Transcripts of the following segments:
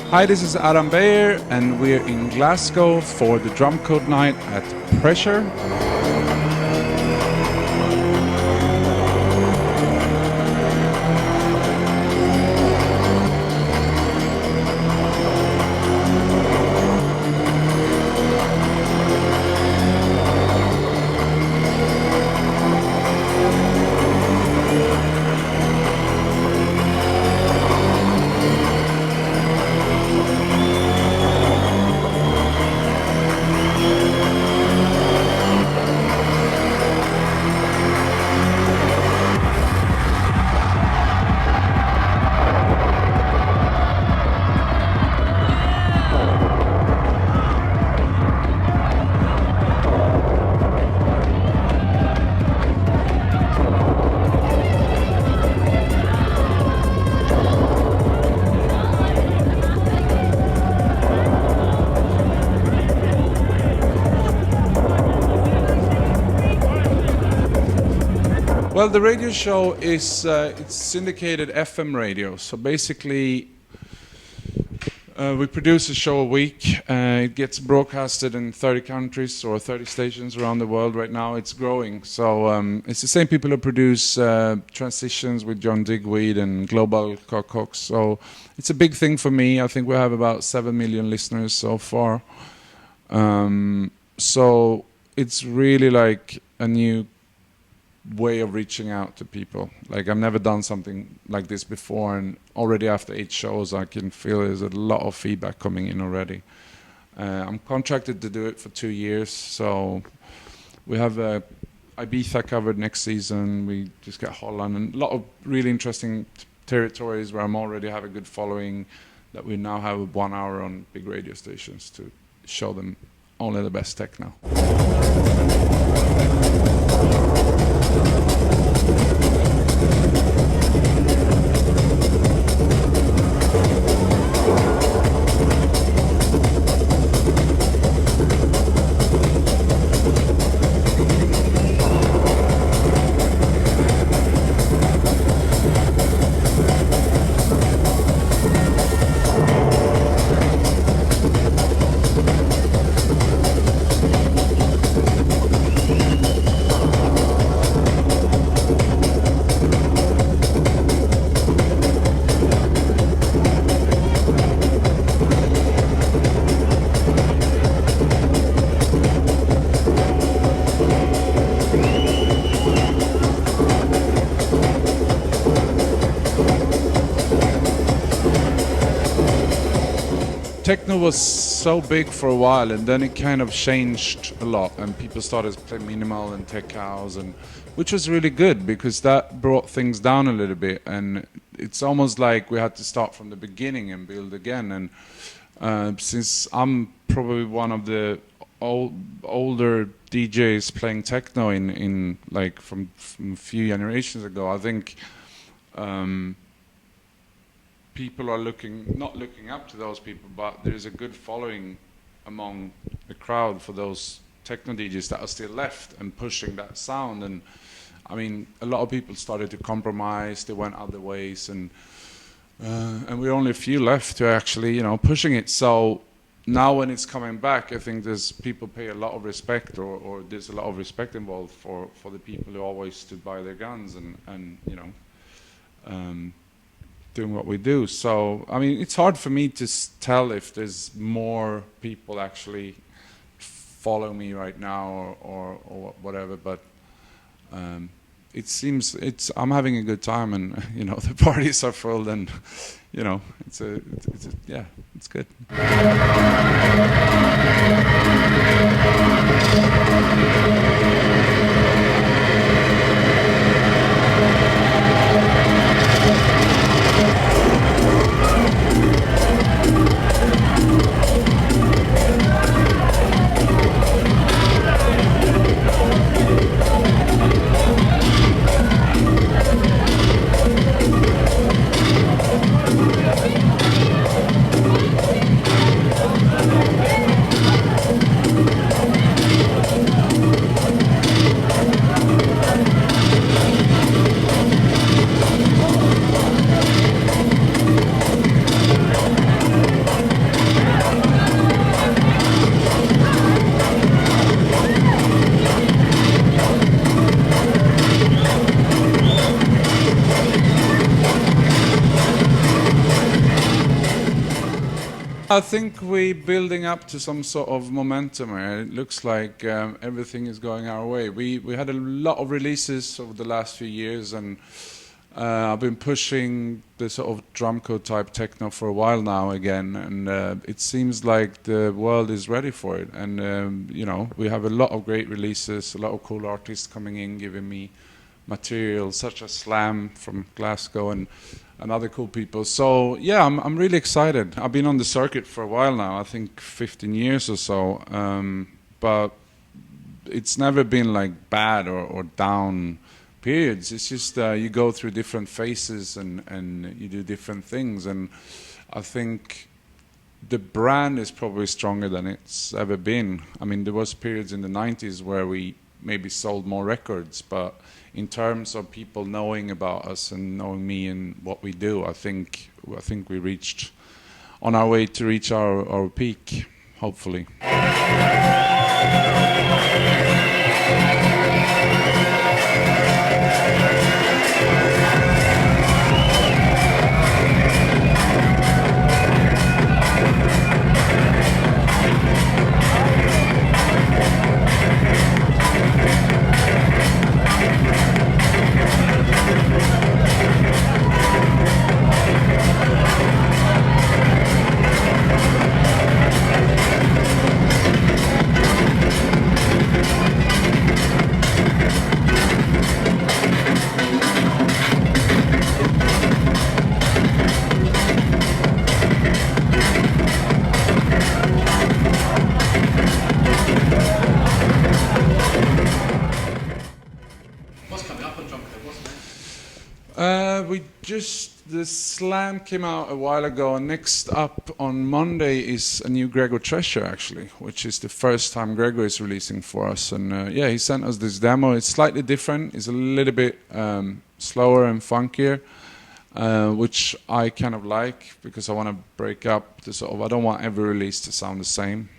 Hi, this is Adam Beyer, and we're in Glasgow for the Drumcode night at Pressure. Well, the radio show is it's syndicated FM radio. So basically, we produce a show a week. It gets broadcasted in 30 countries or 30 stations around the world. Right now, it's growing. So it's the same people who produce Transitions with John Digweed and Global Cox. So it's a big thing for me. I think we have about 7 million listeners so far. So it's really like a new way of reaching out to people. Like, I've never done something like this before, and already after 8 shows I can feel there's a lot of feedback coming in already. I'm contracted to do it for 2 years, so we have Ibiza covered next season. We just got Holland and a lot of really interesting territories where I'm already have a good following, that we now have 1 hour on big radio stations to show them only the best techno. Techno was so big for a while, and then it kind of changed a lot, and people started to play minimal and tech house, and which was really good because that brought things down a little bit, and it's almost like we had to start from the beginning and build again. And since I'm probably one of the older DJs playing techno in like from a few generations ago, I think people are not looking up to those people, but there's a good following among the crowd for those techno DJs that are still left and pushing that sound. And I mean, a lot of people started to compromise, they went other ways, and we're only a few left to actually, pushing it. So now when it's coming back, I think there's people pay a lot of respect, or there's a lot of respect involved for the people who always stood by their guns and doing what we do. So I mean, it's hard for me to tell if there's more people actually follow me right now or whatever, but it seems I'm having a good time, and the parties are full, and it's good. I think we're building up to some sort of momentum here. It looks like everything is going our way. We had a lot of releases over the last few years, and I've been pushing the sort of Drumcode type techno for a while now again, and it seems like the world is ready for it. And you know, we have a lot of great releases, a lot of cool artists coming in, giving me material such as Slam from Glasgow and other cool people. So yeah, I'm really excited. I've been on the circuit for a while now, I think 15 years or so, but it's never been like bad or down periods. It's just you go through different phases and you do different things, and I think the brand is probably stronger than it's ever been. I mean, there was periods in the 90s where we maybe sold more records, but in terms of people knowing about us and knowing me and what we do, I think we reached on our way to reach our peak, hopefully. The Slam came out a while ago, and next up on Monday is a new Gregor Treasure, actually, which is the first time Gregor is releasing for us. And yeah, he sent us this demo. It's slightly different. It's a little bit slower and funkier, which I kind of like, because I want to break up the sort of, I don't want every release to sound the same.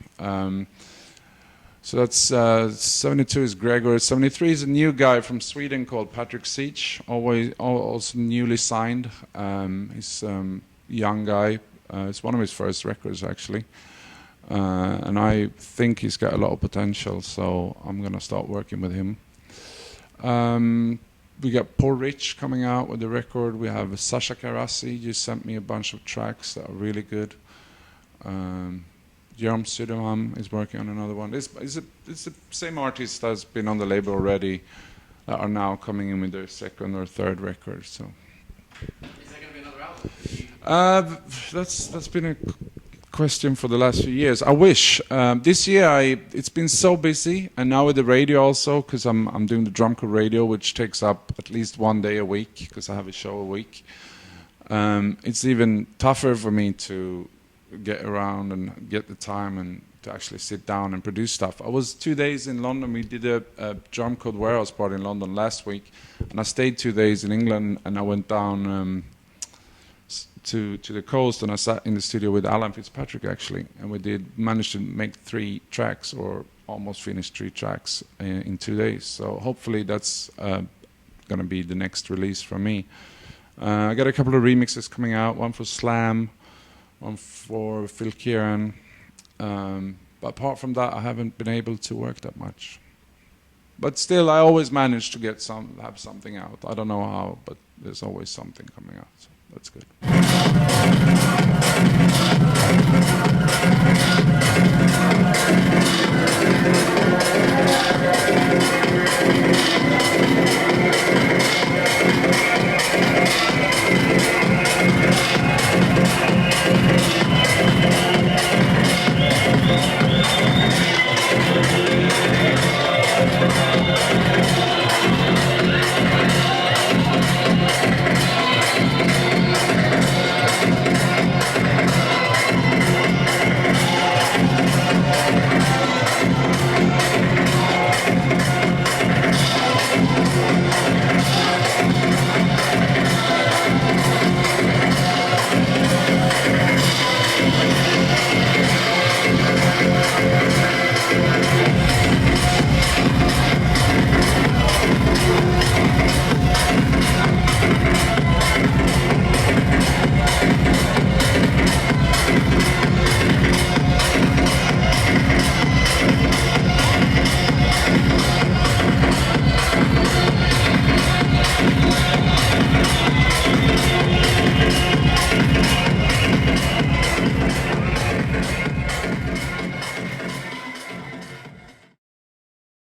So that's 72 is Gregor. 73 is a new guy from Sweden called Patrick Siege, also newly signed. He's a young guy. It's one of his first records, actually. And I think he's got a lot of potential, so I'm going to start working with him. We got Poor Rich coming out with the record. We have Sasha Karasi just sent me a bunch of tracks that are really good. Jerome Sydenham is working on another one. It's the same artist that's been on the label already that are now coming in with their second or third record. So, is there going to be another album? That's been a question for the last few years. I wish. This year it's been so busy, and now with the radio also, because I'm doing the Drumcode radio, which takes up at least one day a week because I have a show a week. It's even tougher for me to get around and get the time and to actually sit down and produce stuff. I was 2 days in London. We did a Drumcode warehouse party in London last week, and I stayed 2 days in England, and I went down to the coast, and I sat in the studio with Alan Fitzpatrick, actually, and we managed to make 3 tracks, or almost finished 3 tracks in 2 days. So hopefully that's going to be the next release for me. I got a couple of remixes coming out, one for Slam, one for Phil Kieran, but apart from that, I haven't been able to work that much. But still, I always manage to have something out. I don't know how, but there's always something coming out. So that's good.